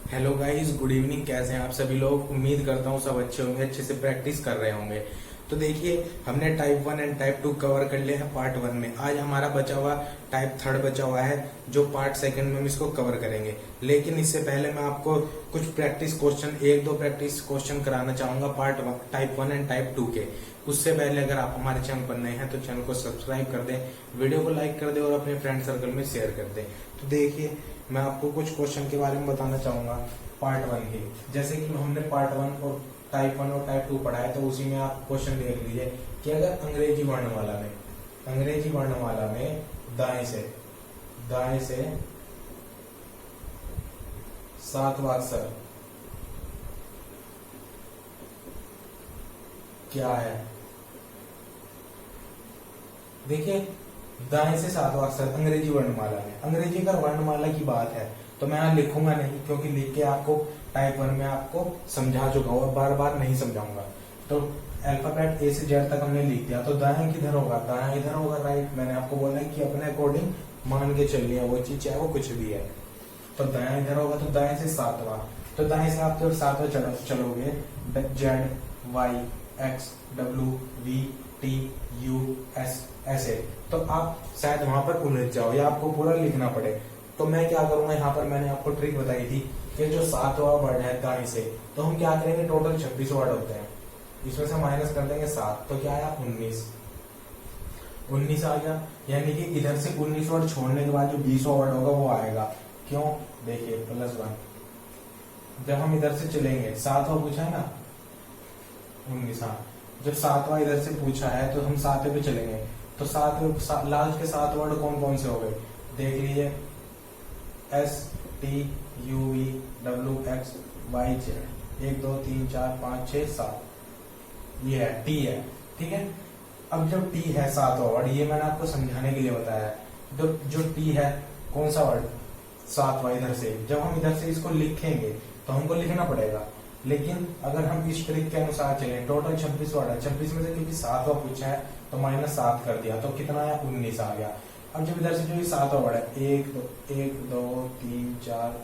Hello guys, good evening. कैसे हैं आप सभी लोग? उम्मीद करता हूँ सब अच्छे होंगे, अच्छे से प्रैक्टिस कर रहे होंगे। तो देखिए, हमने टाइप 1 एंड टाइप 2 कवर कर लिया है पार्ट 1 में। आज हमारा बचा हुआ टाइप 3 बचा हुआ है, जो पार्ट 2 में हम इसको कवर करेंगे। लेकिन इससे पहले मैं आपको कुछ प्रैक्टिस क्वेश्चन, एक दो प्रैक्टिस क्वेश्चन कराना चाहूंगा पार्ट 1 टाइप 1 एंड टाइप 2 के। उससे पहले अगर आप हमारे चैनल पर नए हैं तो चैनल को सब्सक्राइब कर दें, वीडियो को लाइक कर दें और अपने फ्रेंड सर्कल में शेयर कर दें। तो देखिए, मैं आपको कुछ क्वेश्चन के बारे में बताना चाहूंगा पार्ट 1 के। जैसे कि हमने पार्ट 1 और टाइप 1 और टाइप 2 पढ़ा है, तो उसी में आप क्वेश्चन देख लीजिए कि अगर अंग्रेजी वर्णमाला में दाएं से सातवां अक्षर क्या है। देखिए, दाएं से सातवां अक्षर अंग्रेजी वर्णमाला में। अंग्रेजी अगर वर्णमाला की बात है तो मैं यहाँ लिखूंगा नहीं, क्योंकि लिख के आपको टाइप 1 में आपको समझा चुका हूँ, बार बार नहीं समझाऊंगा। तो अल्फाबेट ए से जेड तक हमने लिख दिया, तो दाएं किधर होगा? दाएं इधर होगा, राइट। मैंने आपको बोला है कि अपने अकॉर्डिंग मान के चलिए, वो चीज चाहे वो कुछ भी है। तो दाएं इधर होगा, तो दाएं से सातवां। तो दाएं से आप जब सातवां चलोगे, Z, Y, X, W, V, T, U, S, ऐसे, तो आप शायद वहां पर उलझ जाओ या आपको पूरा लिखना पड़े। तो मैं क्या करूंगा, यहाँ पर मैंने आपको ट्रिक बताई थी कि जो सातवां वर्ड है दाएं से, तो हम क्या करेंगे, टोटल 26 वर्ड होते हैं, इसमें से माइनस कर देंगे 7, तो क्या आया 19 आ गया। यानी कि इधर से 19 वर्ड छोड़ने के बाद जो 20वां वर्ड होगा वो आएगा। क्यों? देखिए, +1। जब हम इधर से चलेंगे, सातवां पूछा है ना, 19। हाँ, जब सातवां इधर से पूछा है तो हम सातवें पे चलेंगे। तो सातवें लास्ट के 7 वर्ड कौन कौन से हो गए देख लीजिए, S, T, U, V, W, X, Y, Z। 1 2 3 4 5 6 7, ये है T है, ठीक है। अब जब T है सातवां वर्ड, ये मैंने आपको समझाने के लिए बताया है। जो T है, कौन सा वर्ड? सातवां। इधर से जब हम इधर से इसको लिखेंगे तो हमको लिखना पड़ेगा, लेकिन अगर हम इस ट्रिक के अनुसार चलें, टोटल 26 वर्ड है, 26 में से क्योंकि सातवां पूछा है तो -7 कर दिया, तो कितना आया? 19 आ गया। अब जब इधर से जो ये सातवां वर्ड है, 1 2 3 4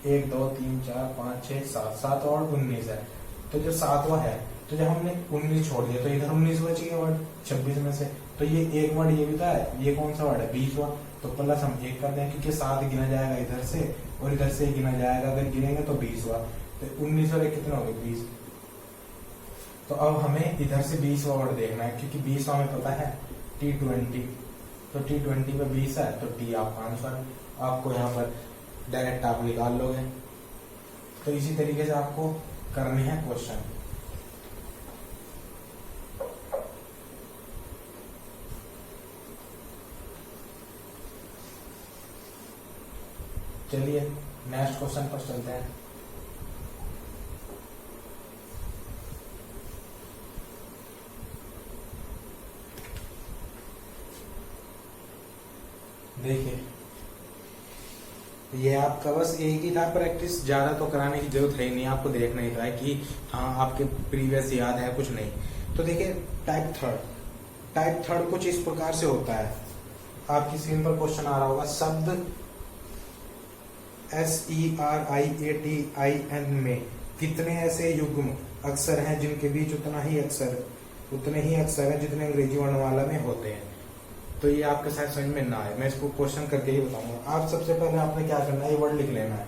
1 2 3 4 5 6 7, सातवां वर्ड 19 है। तो जो सातवां है, तो जब हमने 19 छोड़ दिया तो इधर 19 बच गया वर्ड 26 में से। तो ये एक वर्ड ये भी था, ये कौन सा वर्ड है? 20वां। तो प्लस हम 1 कर दें, क्योंकि 7 गिना जाएगा इधर से और इधर से गिना जाएगा, अगर गिनेंगे तो 20वां। तो 19 और 1 कितना हो गया? 20। तो अब हमें इधर से 20वां वर्ड देखना है, क्योंकि 20वां हमें पता है T20। तो T20 पे 20 है, तो T आपका आंसर आपको यहाँ पर डायरेक्ट आप निकाल लोगे। तो इसी तरीके से आपको करने हैं क्वेश्चन। चलिए नेक्स्ट क्वेश्चन पर चलते हैं। देखिए, ये आपका बस एक ही था प्रैक्टिस, ज्यादा तो कराने की जरूरत है ही नहीं, आपको देखना ही था कि हाँ आपके प्रीवियस याद है, कुछ नहीं। तो देखिए, टाइप थर्ड कुछ इस प्रकार से होता है। आपकी स्क्रीन पर क्वेश्चन आ रहा होगा। शब्द SERIATIN में कितने ऐसे युग्म अक्षर हैं जिनके बीच उतने ही अक्षर हैं जितने अंग्रेजी वर्णमाला में होते हैं। तो ये आपके साथ समझ में ना आए, मैं इसको क्वेश्चन करके ही बताऊंगा। आप सबसे पहले आपने क्या करना है, ये वर्ड लिख लेना है,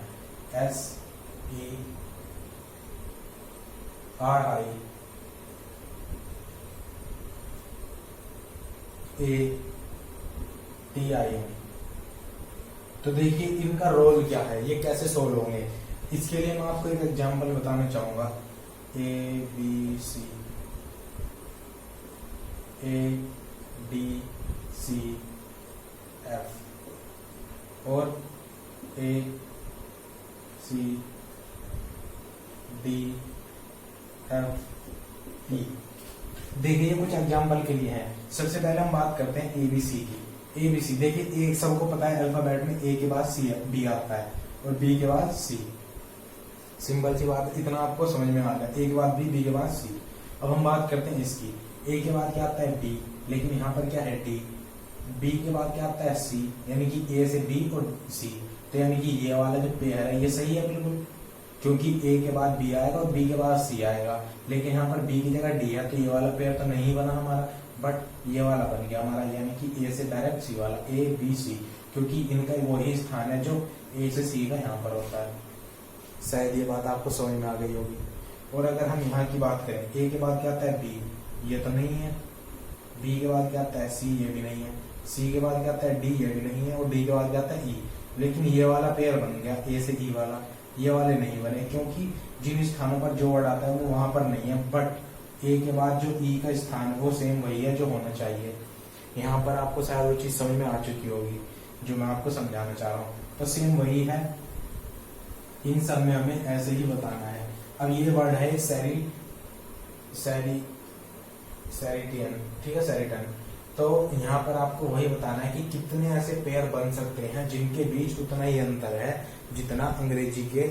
SERIATIN। तो देखिए, इनका रोल क्या है, ये कैसे सोल्व होंगे, इसके लिए मैं आपको एक एग्जांपल बताना चाहूंगा। ABCDCF और ACDFE। देखिए, ये कुछ एग्जांपल के लिए है। सबसे पहले हम बात करते हैं ABC की। ABC देखिए, एक सबको पता है अल्फाबेट में A के बाद B आता है और B के बाद C। सिंपल सी बात, इतना आपको समझ में आ रहा है। A के बाद B के बाद C। अब हम बात करते हैं इसकी। A के बाद क्या आता है? D, लेकिन यहाँ पर क्या है? D। बी के बाद क्या आता है सी, यानी कि ए से बी और सी, तो यानी कि ये वाला जो पेयर है ये सही है बिल्कुल। क्योंकि ए के बाद बी आएगा और बी के बाद सी आएगा, लेकिन यहाँ पर बी की जगह डी है तो ये वाला पेयर तो नहीं बना हमारा, बट ये वाला बन गया हमारा, यानी कि ए से डायरेक्ट सी वाला, ए बी सी, क्योंकि इनका वही स्थान है जो ए से सी का यहाँ पर होता है। शायद ये बात आपको समझ में आ गई होगी। और अगर हम यहाँ की बात करें, ए के बाद क्या आता है बी, ये तो नहीं है, बी के बाद क्या आता है सी, ये भी नहीं है, सी के बाद क्या आता है डी, ये भी नहीं है, और डी के बाद क्या आता है ई, लेकिन ये वाला पेयर बन गया ए से ई वाला, ये वाले नहीं बने क्योंकि जिन स्थानों पर जो वर्ड आता है वो वहां पर नहीं है, बट ए के बाद जो ई का स्थान है वो सेम वही है जो होना चाहिए। यहाँ पर आपको शायद वो चीज समझ में आ चुकी होगी जो मैं आपको समझाना चाह रहा हूँ, तो सेम वही है, इन सब में हमें ऐसे ही बताना है। अब ये वर्ड है सेरिटियन, ठीक है, सेरिटन। तो यहाँ पर आपको वही बताना है कि कितने ऐसे पेयर बन सकते हैं जिनके बीच उतना ही अंतर है जितना अंग्रेजी के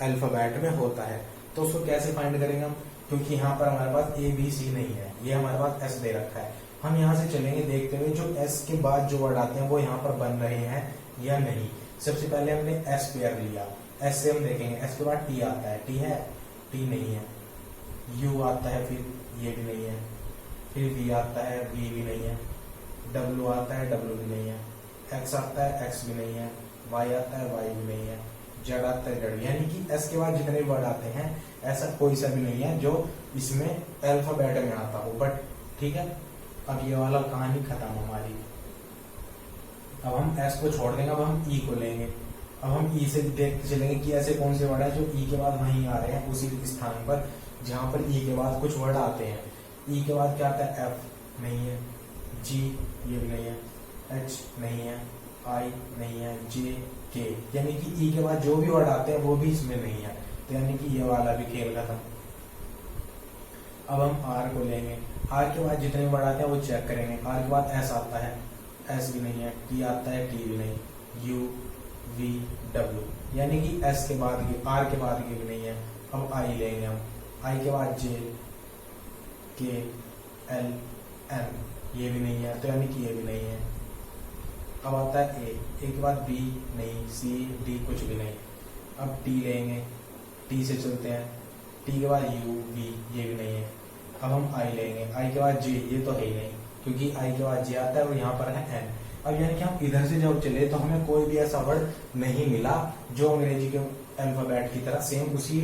अल्फाबेट में होता है। तो उसको कैसे फाइंड करेंगे हम, क्योंकि यहाँ पर हमारे पास ए बी सी नहीं है, ये हमारे पास एस दे रखा है। हम यहाँ से चलेंगे देखते हुए जो एस के बाद जो वर्ड आते हैं वो यहाँ पर बन रहे हैं या नहीं। सबसे पहले हमने एस पेयर लिया, एस से हम देखेंगे, एस के बाद टी आता है, टी है, टी नहीं है, यू आता है, फिर ये भी नहीं है, फिर वी आता है, वी भी नहीं है, डब्ल्यू आता है, डब्ल्यू भी नहीं है, एक्स आता है, एक्स भी नहीं है, वाई आता है, वाई भी नहीं है, जेड आता है, जेड। यानी कि एस के बाद जितने वर्ड आते हैं ऐसा कोई सा भी नहीं है जो इसमें अल्फाबेट में आता हो, बट ठीक है। अब ये वाला कहानी खत्म हमारी। अब हम एस को छोड़ देंगे, अब हम ई को लेंगे। अब हम ई से देखते चलेंगे कि ऐसे कौन से वर्ड है जो ई के बाद वहीं आ रहे हैं उसी स्थान पर जहां पर ई के बाद कुछ वर्ड आते हैं। ई के बाद क्या आता है, एफ नहीं है, जी ये भी नहीं है, एच नहीं है, आई नहीं है, जे के, यानी कि ई के बाद जो भी वर्ड आते हैं वो भी इसमें नहीं है, तो यानी कि ये वाला भी खेल खत्म। अब हम आर को लेंगे, आर के बाद जितने वर्ड आते हैं वो चेक करेंगे। आर के बाद एस आता है, एस भी नहीं है, टी आता है, टी भी नहीं, यू वी डब्ल्यू, यानी कि एस के बाद की, आर के बाद की भी नहीं है। अब आई लेंगे हम, आई के बाद जे के एल एम, ये भी नहीं है, तो यानी कि ये भी नहीं है। अब आता है ए के बाद बी नहीं, सी डी कुछ भी नहीं। अब टी लेंगे, टी से चलते हैं, टी के बाद यू वी ये भी नहीं है। अब हम आई लेंगे, आई के बाद जे, ये तो है ही नहीं क्योंकि आई के बाद जे आता है और यहाँ पर है एन। अब यानी कि हम इधर से जब चले तो हमें कोई भी ऐसा वर्ड नहीं मिला जो अंग्रेजी के अल्फाबेट की तरह सेम उसी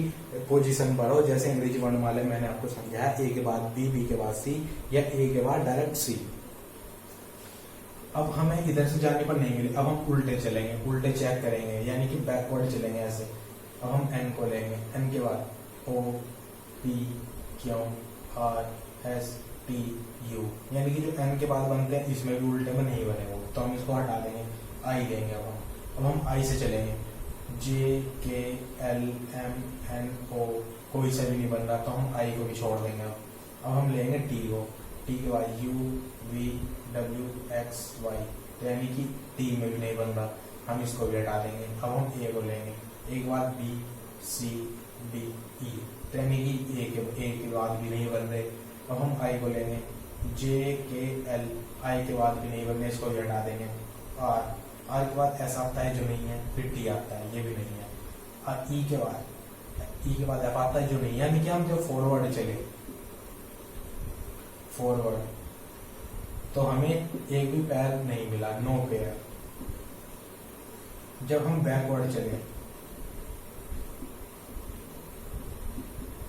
पोजीशन पर हो जैसे अंग्रेजी वर्णमाला मैंने आपको समझाया, ए के बाद बी, बी के बाद सी या ए के बाद डायरेक्ट सी। अब हमें इधर से जाने पर नहीं मिले, अब हम उल्टे चलेंगे, उल्टे चेक करेंगे, यानी कि बैकवर्ड चलेंगे ऐसे। अब हम एन को लेंगे, एन के बाद O P Q R S T U, यानी कि जो एन के बाद बनते हैं इसमें भी उल्टे में नहीं बने वो, तो हम इसको हटा देंगे। आई लेंगे अब हम आई से चलेंगे, जे के एल एम एन ओ, कोई सा भी नहीं बन रहा तो हम आई को भी छोड़ देंगे। अब हम लेंगे टी को, टी के बाद U V W X Y, तो यानी कि टी में भी नहीं बन रहा, हम इसको भी हटा देंगे। अब हम ए को लेंगे, ए के बाद बी सी डी ई, तो यानी कि ए के बाद भी नहीं बन रहे। अब हम आई को लेंगे, जे के एल, आई के बाद भी नहीं बन रहे, इसको भी हटा देंगे। आर, आर के बाद एस आता है जो नहीं है, फिर टी आता है, ये भी नहीं है। और ई के बाद एफ आता है जो नहीं है, यानी कि हम जब फॉरवर्ड चले, फॉरवर्ड, तो हमें एक भी पैर नहीं मिला, नो पेयर। जब हम बैकवर्ड चले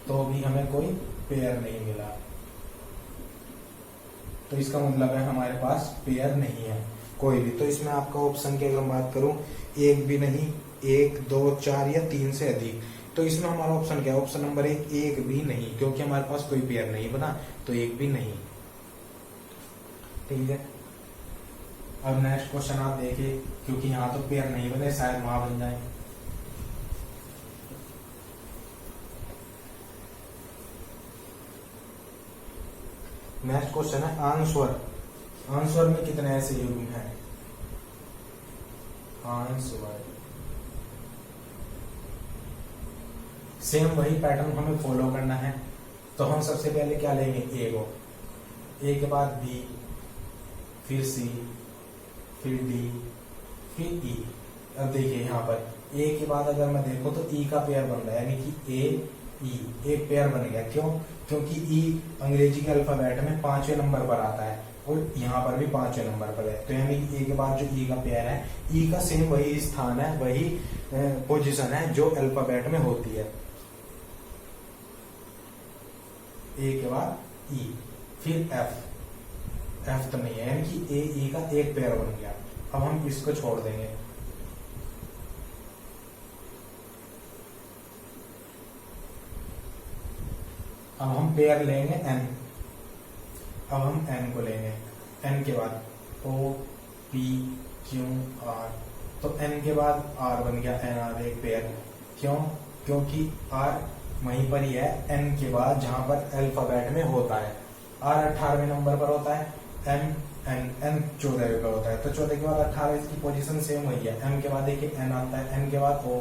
तो भी हमें कोई पेयर नहीं मिला, तो इसका मतलब है हमारे पास पेयर नहीं है कोई भी। तो इसमें आपका ऑप्शन की अगर मैं बात करूं, एक भी नहीं, 1 2 4 या 3 से अधिक, तो इसमें हमारा ऑप्शन क्या है, ऑप्शन नंबर 1 एक भी नहीं, क्योंकि हमारे पास कोई पेयर नहीं बना, तो एक भी नहीं। ठीक है, अब नेक्स्ट क्वेश्चन आप देखिए, क्योंकि यहाँ तो पेयर नहीं बने, शायद वहां बन जाए। नेक्स्ट क्वेश्चन है आंसवर। आंसवर में कितने ऐसे युग्म हैं, आंसवर। सेम वही पैटर्न हमें फॉलो करना है, तो हम सबसे पहले क्या लेंगे, ए को, ए के बाद बी, फिर सी, फिर डी, फिर ई। अब देखिए यहाँ पर ए के बाद अगर मैं देखो तो ई का पेयर बन रहा है, यानी कि ए ई एक पेयर बन गया। क्यों? क्योंकि ई अंग्रेजी के अल्फाबेट में 5वें नंबर पर आता है और यहाँ पर भी 5वें नंबर पर है, तो यानी कि ए के बाद जो ई का पेयर है, ई का सेम वही स्थान है, वही पोजीशन है जो अल्फाबेट में होती है। ए के बाद ई, फिर एफ तो नहीं है, यानी कि ए ई का एक पेयर बन गया। अब हम इसको छोड़ देंगे। अब हम पेयर लेंगे एन। अब हम एन को लेंगे, एन के बाद ओ पी क्यू आर, तो एन के बाद आर बन गया, एन आर एक पेयर। क्यों? क्योंकि आर वहीं पर ही है एन के बाद जहां पर अल्फाबेट में होता है। आर 18वें नंबर पर होता है, एम एन 14वें पर होता है, तो 14 के बाद 18 इसकी पोजीशन सेम वही है। एम के बाद देखिए एन आता है, एन के बाद ओ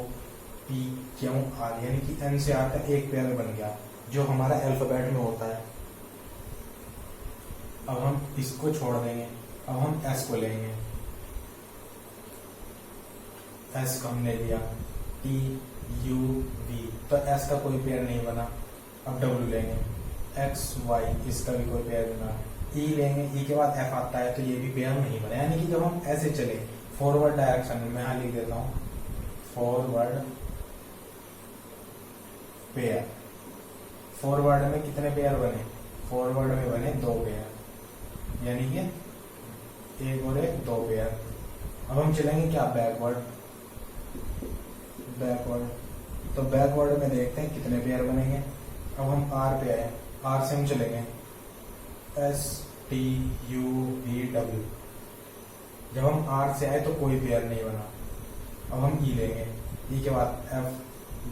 पी क्यू आर, यानी कि एन से आर का एक पेयर बन गया जो हमारा अल्फाबेट में होता है। अब हम इसको छोड़ देंगे, अब हम एस को लेंगे। एस को हमने लिया, टी यू वी, तो एस का कोई पेयर नहीं बना। अब डब्ल्यू लेंगे, एक्स वाई, इसका भी कोई पेयर बना। ई लेंगे, ई के बाद एफ आता है, तो ये भी पेयर नहीं बना। यानी कि जब हम ऐसे चले फॉरवर्ड डायरेक्शन में, मैं यहां लिख देता हूं फॉरवर्ड पेयर। फॉरवर्ड में कितने पेयर बने? फॉरवर्ड में बने 2 पेयर, यानी कि एक और एक 2 पेयर। अब हम चलेंगे क्या? बैकवर्ड। तो बैकवर्ड में देखते हैं कितने पेयर बनेंगे। अब हम आर पे आए, आर से हम चलेंगे S T you V W. जब हम आर से आए तो कोई पेयर नहीं बना। अब हम ई लेंगे, ई के बाद एफ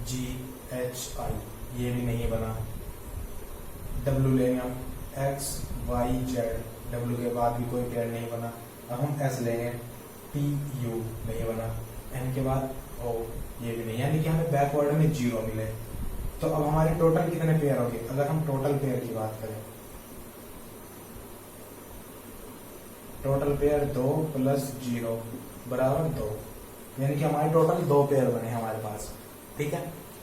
जी एच आई, ये भी नहीं बना। डब्ल्यू लेंगे हम, एक्स वाई जेड, डब्ल्यू के बाद भी कोई पेयर नहीं बना। अब हम एस लेंगे, पी यू नहीं बना, एन के बाद ओ, ये भी नहीं, यानी कि हमें बैकवर्ड में 0 मिले। तो अब हमारे टोटल कितने पेयर हो गए? अगर हम टोटल पेयर की बात करें, टोटल पेयर 2 + 0 = 2, यानी कि हमारे टोटल 2 पेयर बने हमारे पास। ठीक है,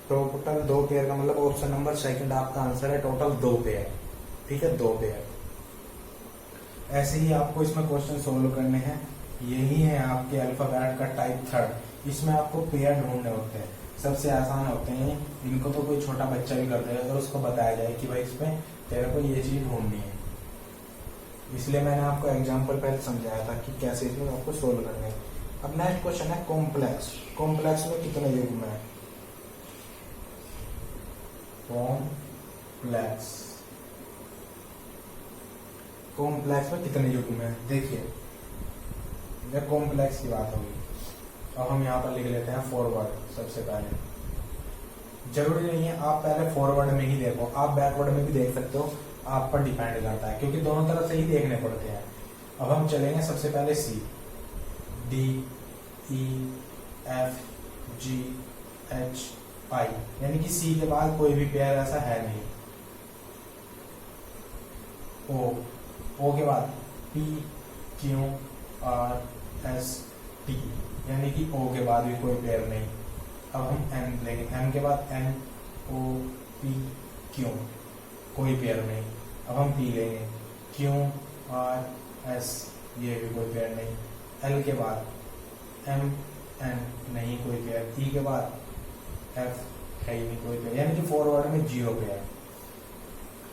टोटल 2 पेयर का मतलब ऑप्शन नंबर सेकंड आपका आंसर है, टोटल 2 पेयर। ठीक है, 2 पेयर। ऐसे ही आपको इसमें क्वेश्चन सोल्व करने हैं। यही है आपके अल्फाबेट का टाइप 3। इसमें आपको पेयर ढूंढने होते हैं, सबसे आसान होते हैं। इनको तो कोई छोटा बच्चा भी कर देगा अगर उसको बताया जाए कि भाई इसमें तेरे को ये चीज ढूंढनी है। इसलिए मैंने आपको एग्जाम्पल पहले समझाया था कि कैसे इसमें आपको सोल्व करने हैं। अब नेक्स्ट क्वेश्चन है कॉम्प्लेक्स। कॉम्प्लेक्स में कितने युग्म है? कॉम्प्लेक्स में कितने युग्म है? देखिए, जब कॉम्प्लेक्स की बात होगी, अब हम यहाँ पर लिख लेते हैं फॉरवर्ड। सबसे पहले जरूरी नहीं है आप पहले फॉरवर्ड में ही देखो, आप बैकवर्ड में भी देख सकते हो, आप पर डिपेंड करता है, क्योंकि दोनों तरफ से ही देखने पड़ते हैं। अब हम चलेंगे सबसे पहले C, D E F G H I, यानी कि सी के बाद कोई भी पेयर ऐसा है नहीं। ओ के बाद P Q R S T, यानी कि ओ के बाद भी कोई पेयर नहीं। अब हम एन लेंगे, एम के बाद एन ओ पी क्यू, कोई पेयर नहीं। अब हम पी लेंगे, क्यू आर एस, ये भी कोई पेयर नहीं। एल के बाद एम एन, नहीं कोई पेयर। ई के बाद एफ, है ही नहीं कोई पेयर, यानी कि फॉरवर्ड में 0 पेयर।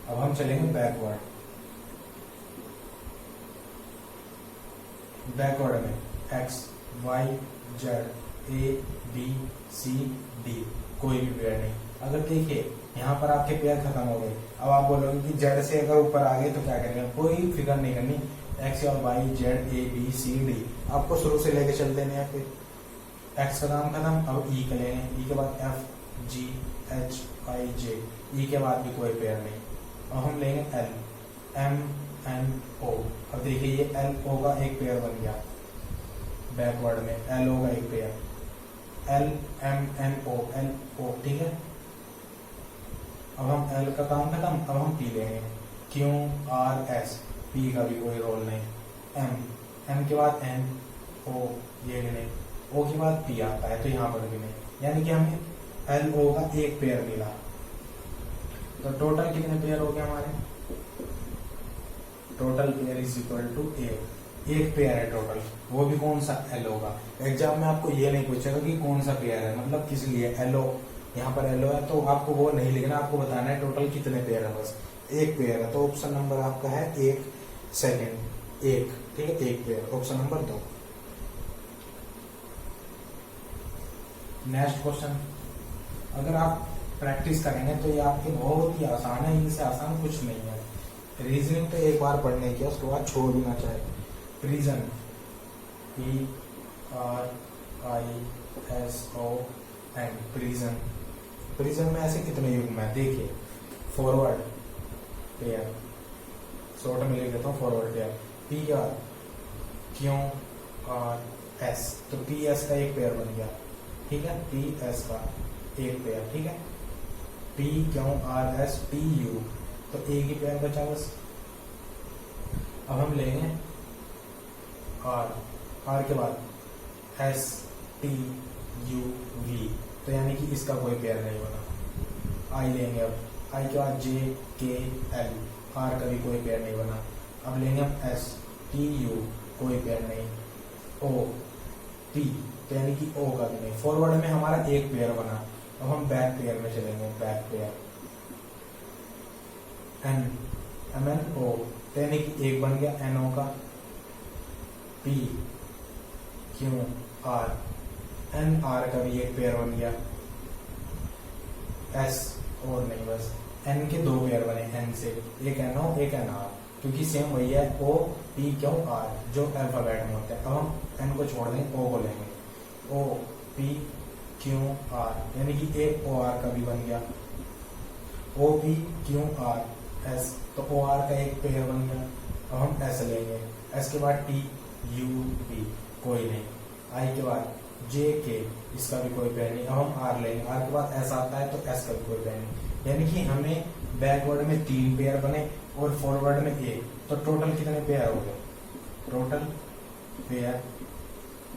अब हम चलेंगे बैकवर्ड। बैकवर्ड में X Y Z A B C D, कोई भी पेयर नहीं। अगर देखिए यहाँ पर आपके पेयर खत्म हो गए, अब आप बोलोगे कि जेड से अगर ऊपर आ गए तो क्या करेंगे? कोई फिक्र नहीं करनी, एक्स और Y Z A B C D आपको शुरू से लेके चल देने हैं। फिर एक्स का नाम खत्म, अब ई का लेंगे, ई के बाद एफ जी एच आई जे, ई के बाद भी कोई पेयर नहीं। अब हम लेंगे एल एम एन ओ। अब देखिए ये एल ओ का एक पेयर बन गया, बैकवर्ड में एल ओ का एक pair, L M N O, L O. ठीक है, अब हम एल का काम खत्म, अब हम पी लेंगे, क्यू आर एस, पी का भी कोई रोल नहीं। एम के बाद एन ओ, ये भी नहीं। ओ के बाद पी आता है, तो यहाँ पर भी नहीं, यानी कि हमें एल ओ का एक पेयर मिला। तो टोटल कितने पेयर हो गए हमारे? Total pair is equal to एक पेयर है टोटल, वो भी कौन सा? एल ओ का। एग्जाम में आपको ये नहीं पूछेगा कि कौन सा पेयर है, मतलब किस लिए एल ओ, यहाँ पर एल ओ है तो आपको वो नहीं लिखना, आपको बताना है टोटल कितने पेयर है, बस एक पेयर है। तो ऑप्शन नंबर आपका है एक, सेकेंड एक, ठीक है, एक pair, option number 2। Next question, अगर आप प्रैक्टिस करेंगे तो ये आपके बहुत ही आसान है, इनसे आसान कुछ नहीं है। रीजनिंग तो एक बार पढ़ने की, उसके बाद छोड़ देना चाहिए। प्रिजन, PRISON, प्रिजन, प्रिजन में ऐसे कितने युग्म है? देखिए, फॉरवर्ड पेयर, शॉर्ट में लिख देता हूँ फॉरवर्ड पेयर, PRQRS, तो PS का एक पेयर बन गया, ठीक है, PS का एक पेयर, ठीक है, PQRSTU, तो एक ही पेयर बचा बस। अब हम लेंगे R के बाद STUV, तो यानी कि इसका कोई पेयर नहीं बना। I लेंगे, अब I के बाद JKL, R का भी कोई पेयर नहीं बना। अब लेंगे हम STU, कोई पेयर नहीं। OP, तो यानी कि O का भी नहीं। फॉरवर्ड में हमारा एक पेयर बना। अब हम बैक पेयर में चलेंगे, बैक पेयर, MNO, तो यानी कि एक बन गया NO का, PQR, NR का भी एक पेयर बन गया, S और नहीं, बस N के दो पेयर बने, N से एक NO एक NR, क्योंकि सेम वही है OPQR जो अल्फाबेट में होते हैं। अब हम N को छोड़ देंगे, O को लेंगे, OPQR, यानी कि एक OR का भी बन गया, OPQR S, तो OR का एक पेयर बन गया। अब हम S लेंगे, S के बाद TUV, कोई नहीं। I के बाद JK, इसका भी कोई पेयर नहीं। अब हम R लेंगे, R के बाद S आता है तो S का भी कोई पेयर नहीं, यानी कि हमें बैकवर्ड में 3 पेयर बने और फॉरवर्ड में 1, तो टोटल कितने पेयर हो गए? Total pair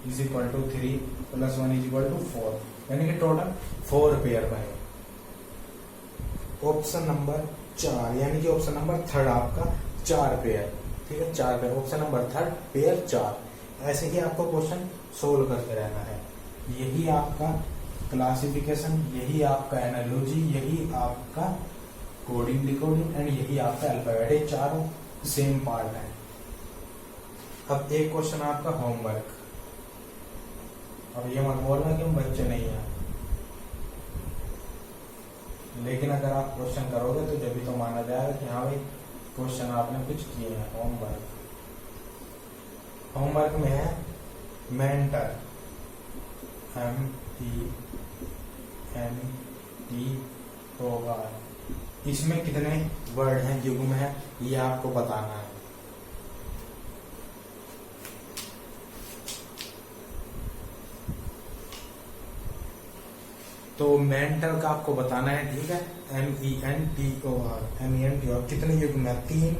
is equal to 3 + 1 is equal to 4, यानी कि टोटल 4 पेयर बने। ऑप्शन नंबर 4, यानी कि ऑप्शन नंबर 3 आपका 4 पेयर, ठीक है, 4 पेयर, ऑप्शन नंबर 3 पेयर 4। ऐसे ही आपको क्वेश्चन सोल्व करते रहना है। यही आपका क्लासिफिकेशन, यही आपका एनालॉजी, यही आपका कोडिंग डिकोडिंग एंड यही आपका अल्फाबेट, चारों सेम पार्ट है। अब एक क्वेश्चन आपका होमवर्क, अब ये मत बोलना कि हम बच्चे नहीं हैं, लेकिन अगर आप क्वेश्चन करोगे तो जब भी तो माना जाएगा कि हाँ भाई क्वेश्चन आपने कुछ किए हैं। होमवर्क, होमवर्क में है मेंटर, MENTOR, इसमें कितने वर्ड हैं, युग्म है, ये आपको बताना है। तो मेंटर का आपको बताना है, ठीक है, MENTOR, कितने युग्म है? 3,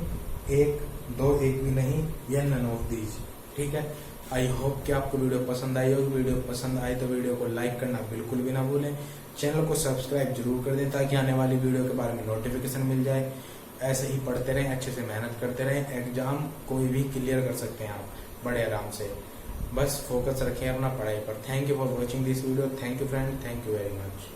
1, 2, एक भी नहीं, या नन ऑफ दीज, ठीक है। आई होप कि आपको वीडियो पसंद आई होगी। वीडियो पसंद आई तो वीडियो को लाइक करना बिल्कुल भी ना भूलें, चैनल को सब्सक्राइब जरूर कर दें ताकि आने वाली वीडियो के बारे में नोटिफिकेशन मिल जाए। ऐसे ही पढ़ते रहें, अच्छे से मेहनत करते रहें, एग्जाम कोई भी क्लियर कर सकते हैं आप बड़े आराम से। बस फोकस रखें अपना पढ़ाई पर। Thank you for watching this video. Thank you friend, thank you very much.